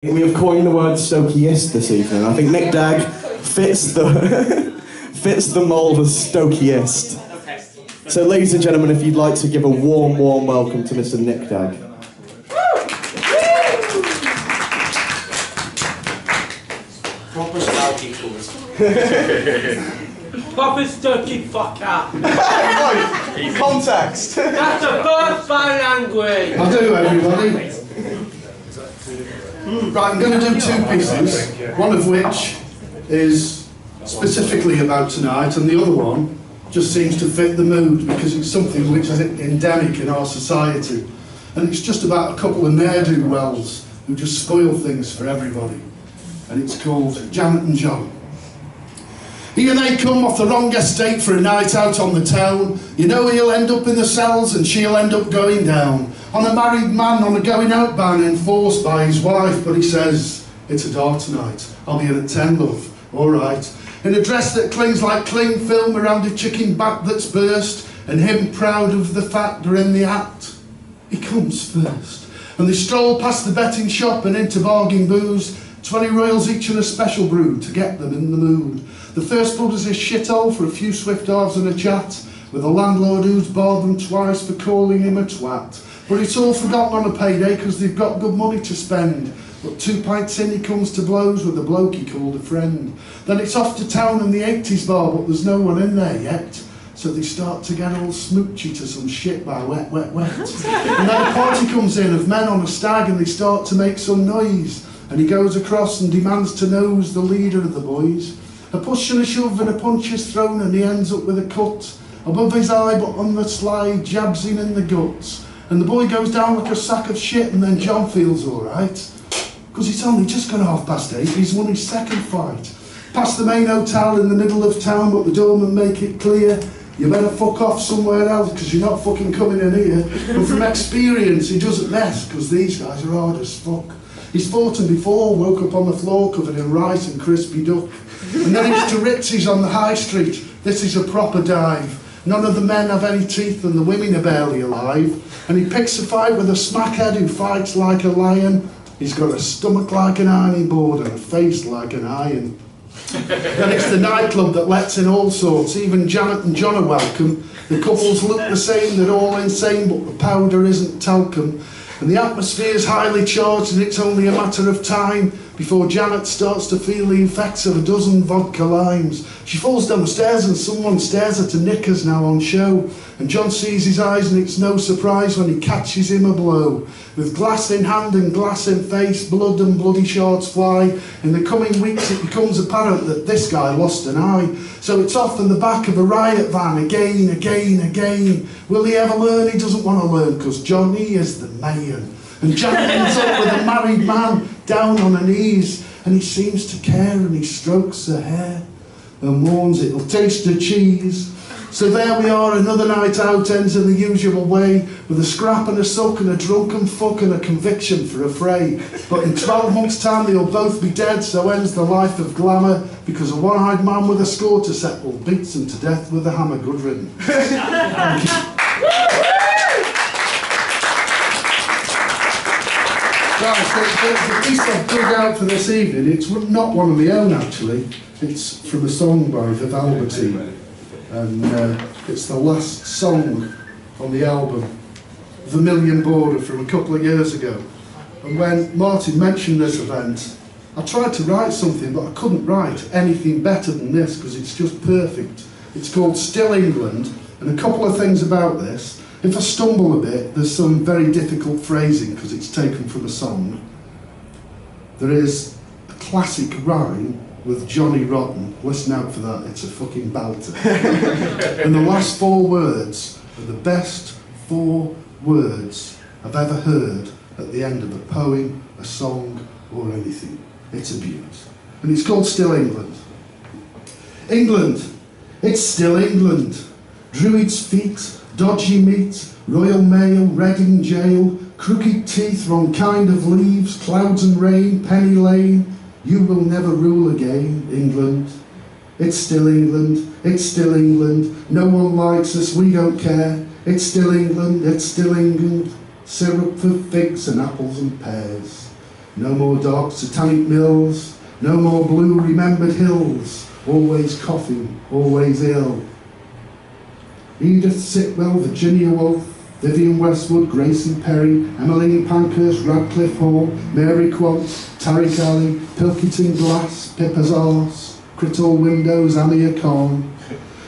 We have coined the word stokiest this evening. I think Nick Degg fits the fits the mould of stokiest. So, ladies and gentlemen, if you'd like to give a warm welcome to Mr. Nick Degg. Proper stoky colours. Proper stoky fucker. Context. That's the first bad language. I'll do, everybody. Right, I'm going to do two pieces, one of which is specifically about tonight, and the other one just seems to fit the mood because it's something which is endemic in our society. And it's just about a couple of ne'er-do-wells who just spoil things for everybody. And it's called Janet and John. Here they come off the wrong estate for a night out on the town. You know he'll end up in the cells and she'll end up going down. On a married man on a going out ban enforced by his wife, but he says, it's a dark tonight, I'll be in at 10, love, alright. In a dress that clings like cling film around a chicken back that's burst, and him proud of the fact they're in the act. He comes first, and they stroll past the betting shop and into bargain booze, 20 royals each and a special brew to get them in the mood. The first blood is a shithole for a few swift halves and a chat, with a landlord who's barred them twice for calling him a twat. But it's all forgotten on a payday because they've got good money to spend. But 2 pints in he comes to blows with a bloke he called a friend. Then it's off to town and the 80s bar, but there's no one in there yet. So they start to get all smoochy to some shit by wet. And then a party comes in of men on a stag and they start to make some noise. And he goes across and demands to know who's the leader of the boys. A push and a shove and a punch is thrown and he ends up with a cut above his eye, but on the slide jabs him in the guts. And the boy goes down like a sack of shit, and then John feels alright. Because it's only just gone 8:30, he's won his second fight. Past the main hotel in the middle of town, but the doorman make it clear, you better fuck off somewhere else, because you're not fucking coming in here. But from experience, he doesn't mess, because these guys are hard as fuck. He's fought him before, woke up on the floor covered in rice and crispy duck. And then he's to Ritzy's on the high street. This is a proper dive. None of the men have any teeth and the women are barely alive. And he picks a fight with a smackhead who fights like a lion. He's got a stomach like an ironing board and a face like an iron. Then it's the nightclub that lets in all sorts. Even Janet and John are welcome. The couples look the same, they're all insane, but the powder isn't talcum. And the atmosphere's highly charged and it's only a matter of time before Janet starts to feel the effects of a dozen vodka limes. She falls down the stairs and someone stares at her knickers now on show. And John sees his eyes and it's no surprise when he catches him a blow. With glass in hand and glass in face, blood and bloody shards fly. In the coming weeks it becomes apparent that this guy lost an eye. So it's off in the back of a riot van again. Will he ever learn? He doesn't want to learn because Johnny is the man. And Janet ends up with a married man down on her knees. And he seems to care and he strokes her hair and warns it'll taste of cheese. So there we are, another night out ends in the usual way, with a scrap and a suck and a drunken fuck and a conviction for a fray. But in 12 months' time they'll both be dead, so ends the life of glamour, because a one-eyed man with a score to settle beats him to death with a hammer. Good riddance. Thank you. Right, the piece I've dug out for this evening, it's not one of my own actually, it's from a song by Viv Albertine. And it's the last song on the album, Vermilion Border, from a couple of years ago. And when Martin mentioned this event, I tried to write something, but I couldn't write anything better than this because it's just perfect. It's called Still England, and a couple of things about this. If I stumble a bit, there's some very difficult phrasing because it's taken from a song. There is a classic rhyme with Johnny Rotten. Listen out for that, it's a fucking belter. And the last 4 words are the best 4 words I've ever heard at the end of a poem, a song, or anything. It's a beaut. And it's called Still England. England, it's still England. Druids' feet, dodgy meat, Royal Mail, Reading Jail, crooked teeth, wrong kind of leaves, clouds and rain, Penny Lane. You will never rule again, England. It's still England, it's still England. No one likes us, we don't care. It's still England, it's still England. Syrup for figs and apples and pears. No more dark satanic mills, no more blue remembered hills, always coughing, always ill. Edith Sitwell, Virginia Woolf, Vivian Westwood, Gracie Perry, Emmeline Pankhurst, Radcliffe Hall, Mary Quant, Tariq Ali, Pilkington Glass, Pippa's Arse, Crittall Windows, Amia Khan.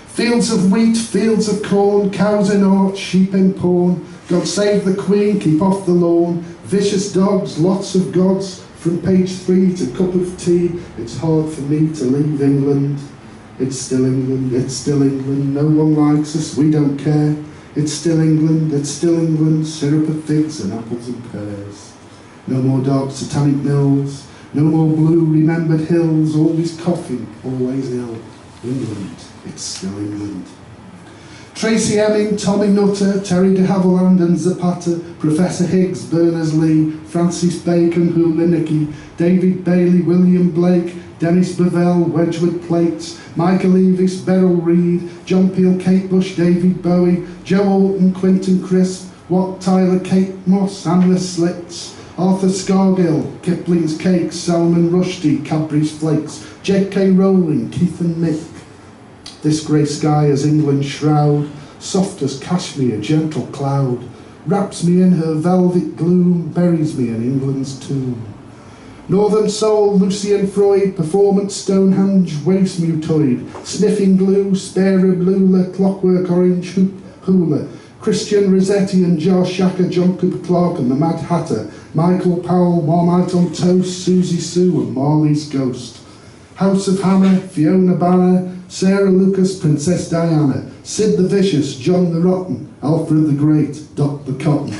Fields of wheat, fields of corn, cows in arch, sheep in pawn. God save the Queen, keep off the lawn. Vicious dogs, lots of gods. From page 3 to cup of tea. It's hard for me to leave England. It's still England, it's still England. No one likes us, we don't care. It's still England, it's still England. Syrup of figs and apples and pears. No more dark satanic mills. No more blue remembered hills. Always coughing, always ill. England, it's still England. Tracy Emin, Tommy Nutter, Terry de Havilland and Zapata, Professor Higgs, Berners-Lee, Francis Bacon, Hula Nicky, David Bailey, William Blake, Dennis Bavell, Wedgwood Plates, Michael Eavis, Beryl Reid, John Peel, Kate Bush, David Bowie, Joe Alton, Quinton Crisp, Watt Tyler, Kate Moss, Anna Slits, Arthur Scargill, Kipling's Cakes, Salman Rushdie, Cadbury's Flakes, J.K. Rowling, Keith and Mick. This grey sky as England's shroud, soft as cashmere, gentle cloud, wraps me in her velvet gloom, buries me in England's tomb. Northern Soul, Lucian Freud, Performance Stonehenge, Waste Mutoid, Sniffing Glue, Spare Rib Lula, Clockwork Orange, Hula, Christian Rossetti and Josh Shacker, John Cooper Clarke and the Mad Hatter, Michael Powell, Marmite on Toast, Susie Sue and Marley's Ghost. House of Hammer, Fiona Banner, Sarah Lucas, Princess Diana, Sid the Vicious, John the Rotten, Alfred the Great, Doc the Cotton.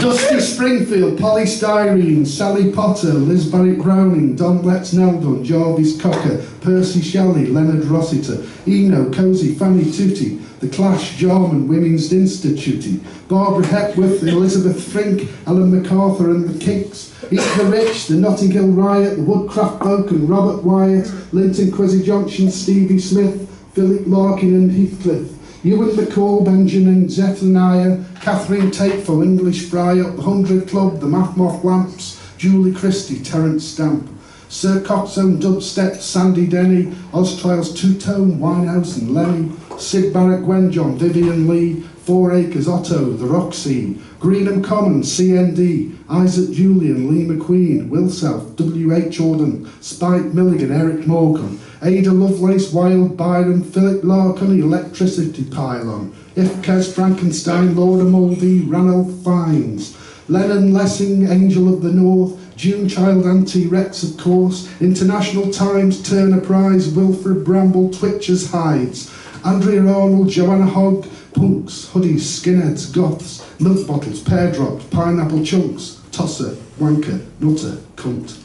Dusty Springfield, Polly Styrene, Sally Potter, Liz Barrett Browning, Don Letts Neldon, Jarvis Cocker, Percy Shelley, Leonard Rossiter, Eno, Cozy, Fanny Tootie, The Clash, Jarman, Women's Institute, Barbara Hepworth, Elizabeth Frink, Ellen MacArthur and the Kinks, Eat the Rich, the Notting Hill Riot, the Woodcraft Folk and Robert Wyatt, Linton Kwesi Junction, Stevie Smith, Philip Larkin and Heathcliff, Ewan McCall, Benjamin Zephaniah, Catherine Tateful, English Fry Up, The 100 Club, The Math Moth Lamps, Julie Christie, Terence Stamp, Sir Coxone, Dubstep, Sandy Denny, Oztrials, Two-Tone, Winehouse and Lemmy, Sid Barrett, Gwen John, Vivian Lee, 4 Acres, Otto, The Roxy, Greenham Commons, CND, Isaac Julian, Lee McQueen, Will South, W.H. Auden, Spike Milligan, Eric Morgan, Ada Lovelace, Wild Byron, Philip Larkin, Electricity Pylon, Ifkes Frankenstein, Laura Mulvey, Ranulph Fiennes, Lennon Lessing, Angel of the North, June Child, Anti-Rex of course, International Times, Turner Prize, Wilfred Bramble, Twitchers Hides, Andrea Arnold, Joanna Hogg, Punks, Hoodies, Skinheads, Goths, Milk Bottles, Pear Drops, Pineapple Chunks, Tosser, Wanker, Nutter, Cunt.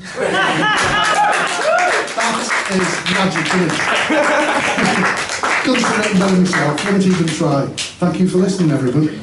That is magic finish. Couldn't have written better myself, wouldn't even try. Thank you for listening, everybody.